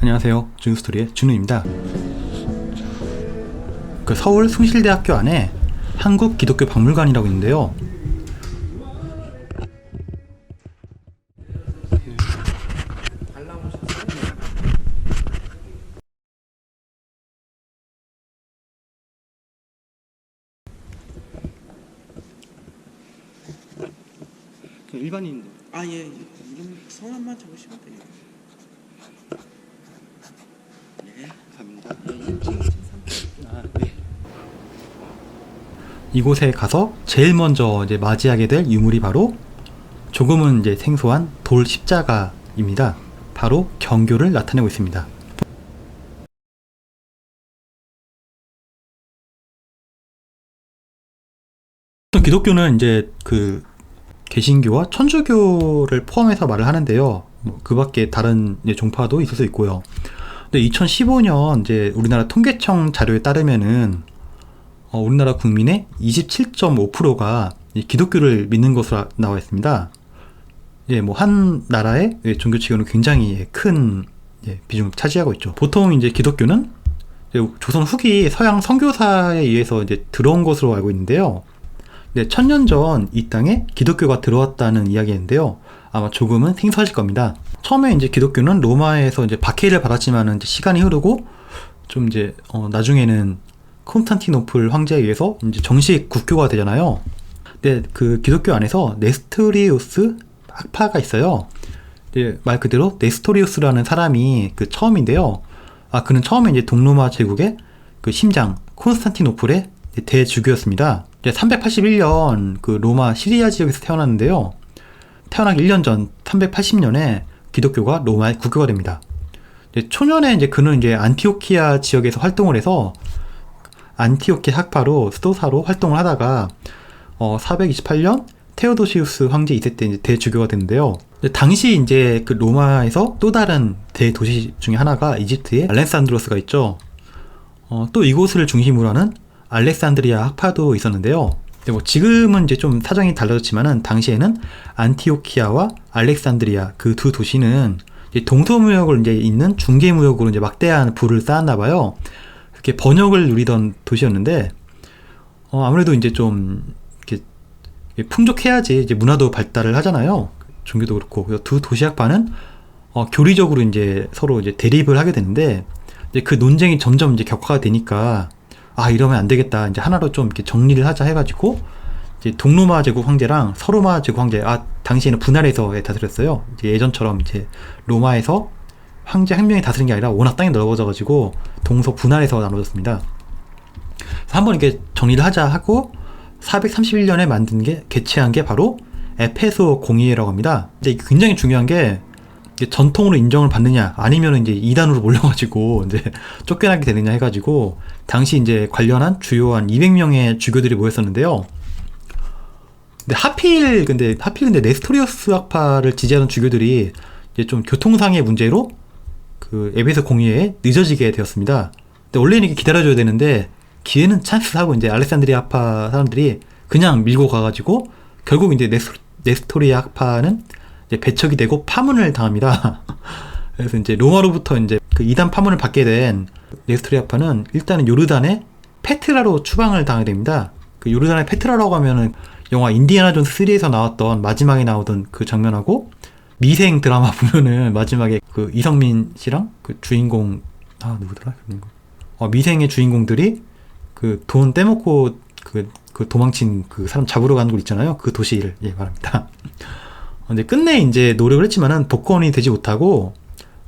안녕하세요. 준스토리의 준우입니다. 서울 숭실대학교 안에 한국기독교박물관이라고 있는데요. 일반인들. 예. 이름 성함만 적으시면 돼요. 네, 감사합니다. 네. 이곳에 가서 제일 먼저 이제 맞이하게 될 유물이 바로 조금은 이제 생소한 돌 십자가입니다. 바로 경교를 나타내고 있습니다. 기독교는 이제 개신교와 천주교를 포함해서 말을 하는데요. 그 밖에 다른 이제 종파도 있을 수 있고요. 근데 2015년 이제 우리나라 통계청 자료에 따르면은 우리나라 국민의 27.5%가 기독교를 믿는 것으로 나와 있습니다. 한 나라의 종교 치고는 굉장히 큰 비중을 차지하고 있죠. 보통 이제 기독교는 조선 후기 서양 선교사에 의해서 이제 들어온 것으로 알고 있는데요. 1000년 전 이 땅에 기독교가 들어왔다는 이야기인데요. 아마 조금은 생소하실 겁니다. 처음에 이제 기독교는 로마에서 이제 박해를 받았지만은 이제 시간이 흐르고 좀 이제 나중에는 콘스탄티노플 황제에 의해서 이제 정식 국교가 되잖아요. 근데 그 기독교 안에서 네스토리우스 학파가 있어요. 말 그대로 네스토리우스라는 사람이 처음인데요. 그는 처음에 이제 동로마 제국의 그 심장 콘스탄티노플의 대주교였습니다. 381년 그 로마 시리아 지역에서 태어났는데요. 태어나기 1년 전 380년에 기독교가 로마에 국교가 됩니다. 초년에 이제 그는 이제 안티오키아 지역에서 활동을 해서 안티오키아 학파로 수도사로 활동을 하다가 428년 테오도시우스 황제 2세 때 이제 대주교가 됐는데요. 당시 이제 그 로마에서 또 다른 대도시 중에 하나가 이집트의 알렉산드로스가 있죠. 또 이곳을 중심으로 하는 알렉산드리아 학파도 있었는데요. 지금은 이제 좀 사정이 달라졌지만은 당시에는 안티오키아와 알렉산드리아 그 두 도시는 이제 동서무역을 이제 있는 중개무역으로 이제 막대한 부를 쌓았나 봐요. 이렇게 번역을 누리던 도시였는데 아무래도 이제 좀 이렇게 풍족해야지 이제 문화도 발달을 하잖아요. 종교도 그렇고. 그래서 두 도시 학파는 교리적으로 이제 서로 이제 대립을 하게 되는데 이제 그 논쟁이 점점 이제 격화가 되니까 이러면 안 되겠다. 이제 하나로 좀 이렇게 정리를 하자 해가지고, 이제 동로마 제국 황제랑 서로마 제국 황제, 당시에는 분할해서 다스렸어요. 이제 예전처럼 이제 로마에서 황제 한 명이 다스린 게 아니라 워낙 땅이 넓어져가지고, 동서 분할해서 나눠졌습니다. 한번 이렇게 정리를 하자 하고, 431년에 개최한 게 바로 에페소 공의회라고 합니다. 근데 굉장히 중요한 게, 전통으로 인정을 받느냐 아니면 이제 이단으로 몰려가지고 이제 쫓겨나게 되느냐 해가지고 당시 이제 관련한 주요한 200명의 주교들이 모였었는데요. 근데 하필 근데 네스토리우스 학파를 지지하는 주교들이 이제 좀 교통상의 문제로 그 에베소 공의회에 늦어지게 되었습니다. 근데 원래는 이렇게 기다려줘야 되는데 기회는 찬스하고 이제 알렉산드리아 학파 사람들이 그냥 밀고 가가지고 결국 이제 네스토리아 학파는 이제 배척이 되고 파문을 당합니다. 그래서 이제 로마로부터 이제 그 이단 파문을 받게 된 네스토리아파는 일단은 요르단의 페트라로 추방을 당하게 됩니다. 그 요르단의 페트라라고 하면은 영화 인디아나 존스 3에서 나왔던 마지막에 나오던 그 장면하고 미생 드라마 보면은 마지막에 그 이성민 씨랑 그 주인공 누구더라? 미생의 주인공들이 그 돈 떼먹고 그 도망친 그 사람 잡으러 가는 곳 있잖아요. 그 도시를 말합니다. 근데 끝내 이제 노력을 했지만은 복권이 되지 못하고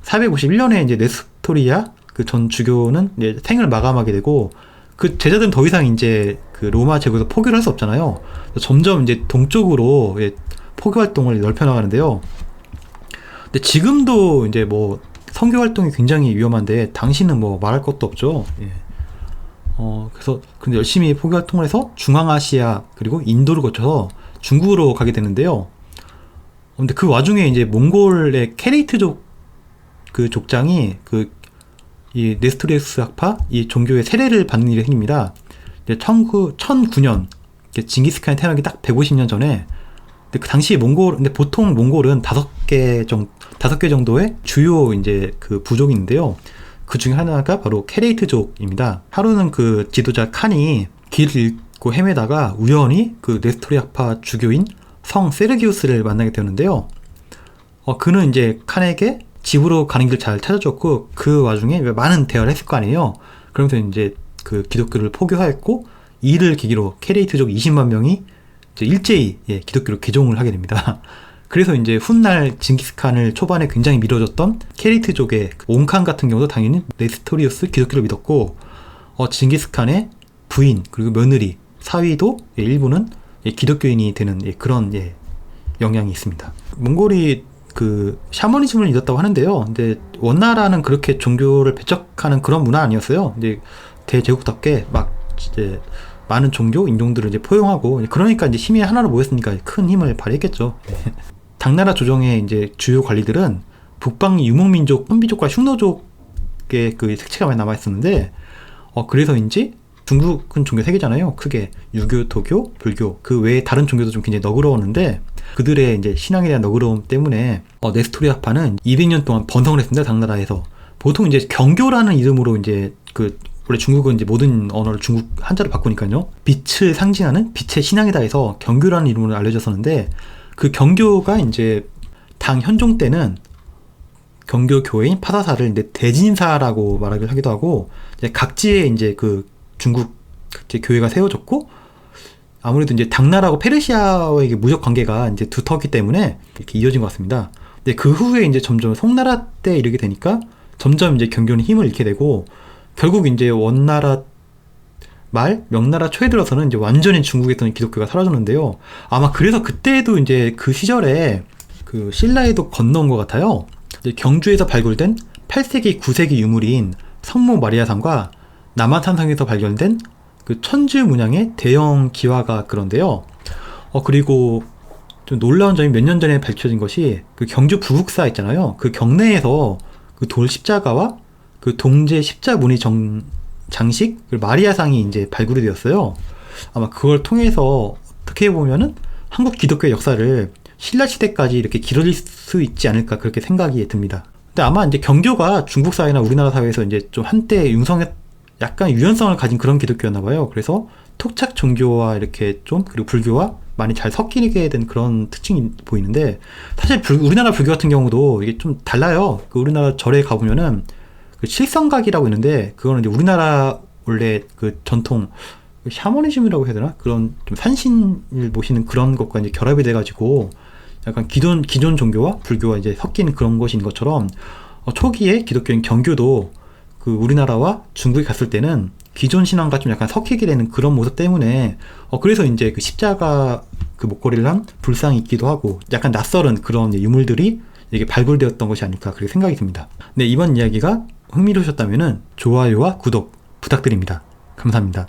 451년에 이제 네스토리아 그 전 주교는 이제 생을 마감하게 되고 그 제자들은 더 이상 이제 그 로마 제국에서 포교를 할 수 없잖아요. 점점 이제 동쪽으로 포교 활동을 넓혀 나가는데요. 근데 지금도 이제 선교 활동이 굉장히 위험한데 당시는 말할 것도 없죠. 그래서 근데 열심히 포교 활동을 해서 중앙아시아 그리고 인도를 거쳐서 중국으로 가게 되는데요. 근데 그 와중에 이제 몽골의 케레이트족 그 족장이 이 네스토리우스 학파 이 종교의 세례를 받는 일이 생깁니다. 1009년 징기스칸이 태어나기 딱 150년 전에 근데 그 당시 근데 보통 몽골은 5개 정도의 주요 이제 그 부족인데요. 그 중에 하나가 바로 케레이트족입니다. 하루는 그 지도자 칸이 길을 잃고 헤매다가 우연히 그 네스토리아파 주교인 성 세르기우스를 만나게 되는데요. 그는 이제 칸에게 집으로 가는 길 잘 찾아줬고, 그 와중에 많은 대화를 했을 거 아니에요. 그러면서 이제 그 기독교를 포교하였고, 이를 계기로 케레이트족 20만 명이 이제 일제히 기독교로 개종을 하게 됩니다. 그래서 이제 훗날 징기스칸을 초반에 굉장히 밀어줬던 케레이트족의 옹칸 같은 경우도 당연히 네스토리우스 기독교를 믿었고, 징기스칸의 부인 그리고 며느리 사위도 일부는 기독교인이 되는 그런 영향이 있습니다. 몽골이 그 샤머니즘을 믿었다고 하는데요. 근데 원나라는 그렇게 종교를 배척하는 그런 문화 아니었어요. 이제 대제국답게 막 이제 많은 종교 인종들을 이제 포용하고, 그러니까 이제 힘이 하나로 모였으니까 큰 힘을 발휘했겠죠. 당나라 조정의 이제 주요 관리들은 북방 유목민족, 헌비족과 흉노족의 그 색채가 많이 남아 있었는데, 그래서인지 중국은 종교 3개잖아요. 크게 유교, 도교, 불교. 그 외에 다른 종교도 좀 굉장히 너그러웠는데, 그들의 이제 신앙에 대한 너그러움 때문에 네스토리아파는 200년 동안 번성을 했습니다. 당나라에서. 보통 이제 경교라는 이름으로 이제 원래 중국은 이제 모든 언어를 중국 한자로 바꾸니까요. 빛을 상징하는 빛의 신앙이다 해서 경교라는 이름으로 알려졌었는데, 그 경교가 이제 당 현종 때는 경교 교회인 파사사를 이제 대진사라고 말하기도 하고, 이제 각지에 이제 그 중국 이제 교회가 세워졌고, 아무래도 이제 당나라하고 페르시아와의 무역 관계가 이제 두텁기 때문에 이렇게 이어진 것 같습니다. 근데 그 후에 이제 점점 송나라 때 이르게 되니까 점점 이제 경교는 힘을 잃게 되고, 결국 이제 원나라 말 명나라 초에 들어서는 이제 완전히 중국에 있던 기독교가 사라졌는데요. 아마 그래서 그때도 이제 그 시절에 그 신라에도 건너온 것 같아요. 이제 경주에서 발굴된 8세기, 9세기 유물인 성모 마리아상과 남한산성에서 발견된 그 천주 문양의 대형 기와가 그런데요. 그리고 좀 놀라운 점이 몇 년 전에 밝혀진 것이 그 경주 부국사 있잖아요. 그 경내에서 그 돌 십자가와 그 동제 십자무늬 장식, 마리아상이 이제 발굴이 되었어요. 아마 그걸 통해서 어떻게 보면은 한국 기독교의 역사를 신라시대까지 이렇게 길어질 수 있지 않을까, 그렇게 생각이 듭니다. 근데 아마 이제 경교가 중국 사회나 우리나라 사회에서 이제 좀 한때 약간 유연성을 가진 그런 기독교였나 봐요. 그래서 토착 종교와 이렇게 좀, 그리고 불교와 많이 잘 섞이게 된 그런 특징이 보이는데, 사실 우리나라 불교 같은 경우도 이게 좀 달라요. 그 우리나라 절에 가보면은 그 칠성각이라고 있는데, 그거는 이제 우리나라 원래 그 전통 샤머니즘이라고 해야 되나? 그런 좀 산신을 모시는 그런 것과 이제 결합이 돼가지고 약간 기존 종교와 불교가 이제 섞인 그런 것인 것처럼, 초기에 기독교인 경교도 그 우리나라와 중국에 갔을 때는 기존 신앙과 좀 약간 섞이게 되는 그런 모습 때문에, 그래서 이제 그 십자가 그 목걸이를 한 불상이 있기도 하고, 약간 낯설은 그런 유물들이 이게 발굴되었던 것이 아닐까, 그렇게 생각이 듭니다. 네, 이번 이야기가 흥미로우셨다면은 좋아요와 구독 부탁드립니다. 감사합니다.